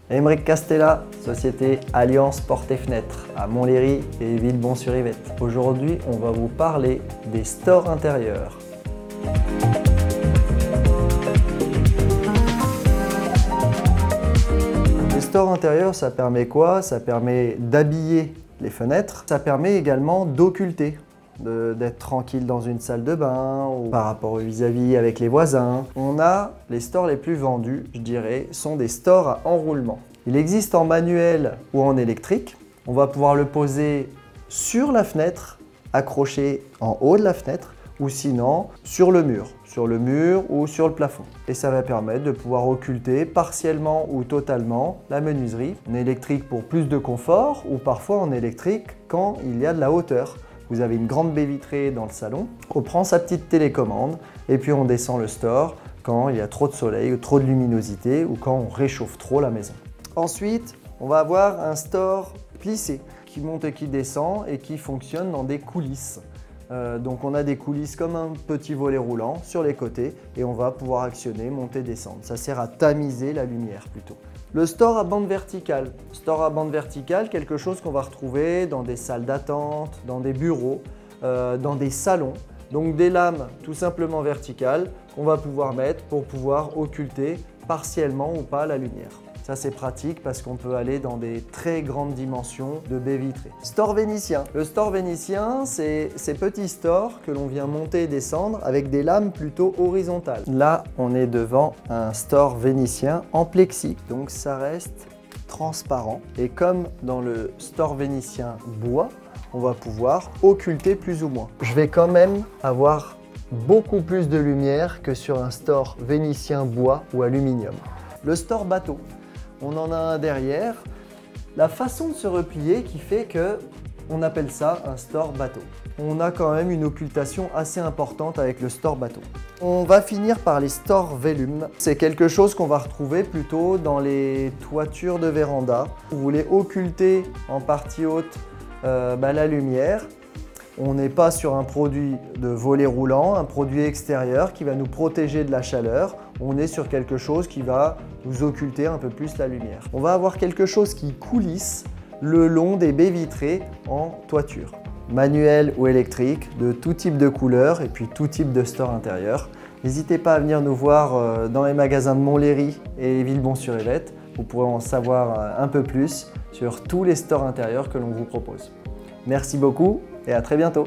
Aymeric Castella, société Alliance Portes et Fenêtres à Montlhéry et Villebon-sur-Yvette. Aujourd'hui, on va vous parler des stores intérieurs. Les stores intérieurs, ça permet quoi? Ça permet d'habiller les fenêtres. Ça permet également d'occulter, d'être tranquille dans une salle de bain ou par rapport vis-à-vis avec les voisins. Les stores les plus vendus, je dirais, sont des stores à enroulement. Il existe en manuel ou en électrique. On va pouvoir le poser sur la fenêtre, accroché en haut de la fenêtre ou sinon sur le mur ou sur le plafond. Et ça va permettre de pouvoir occulter partiellement ou totalement la menuiserie. En électrique pour plus de confort ou parfois en électrique quand il y a de la hauteur. Vous avez une grande baie vitrée dans le salon, on prend sa petite télécommande et puis on descend le store quand il y a trop de soleil ou trop de luminosité ou quand on réchauffe trop la maison. Ensuite, on va avoir un store plissé qui monte et qui descend et qui fonctionne dans des coulisses. Donc on a des coulisses comme un petit volet roulant sur les côtés et on va pouvoir actionner, monter, descendre. Ça sert à tamiser la lumière plutôt. Le store à bande verticale. Store à bande verticale, quelque chose qu'on va retrouver dans des salles d'attente, dans des bureaux, dans des salons. Donc des lames tout simplement verticales qu'on va pouvoir mettre pour pouvoir occulter partiellement ou pas la lumière. Ça c'est pratique parce qu'on peut aller dans des très grandes dimensions de baies vitrées. Store vénitien. Le store vénitien, c'est ces petits stores que l'on vient monter et descendre avec des lames plutôt horizontales. Là, on est devant un store vénitien en plexi, donc ça reste transparent. Et comme dans le store vénitien bois, on va pouvoir occulter plus ou moins. Je vais quand même avoir beaucoup plus de lumière que sur un store vénitien bois ou aluminium. Le store bateau. On en a un derrière. La façon de se replier qui fait que on appelle ça un store bateau. On a quand même une occultation assez importante avec le store bateau. On va finir par les stores Vellum. C'est quelque chose qu'on va retrouver plutôt dans les toitures de véranda. Vous voulez occulter en partie haute la lumière. On n'est pas sur un produit de volet roulant, un produit extérieur qui va nous protéger de la chaleur. On est sur quelque chose qui va nous occulter un peu plus la lumière. On va avoir quelque chose qui coulisse le long des baies vitrées en toiture. Manuel ou électrique, de tout type de couleur et puis tout type de store intérieur. N'hésitez pas à venir nous voir dans les magasins de Montlhéry et Villebon-sur-Yvette. Vous pourrez en savoir un peu plus sur tous les stores intérieurs que l'on vous propose. Merci beaucoup et à très bientôt.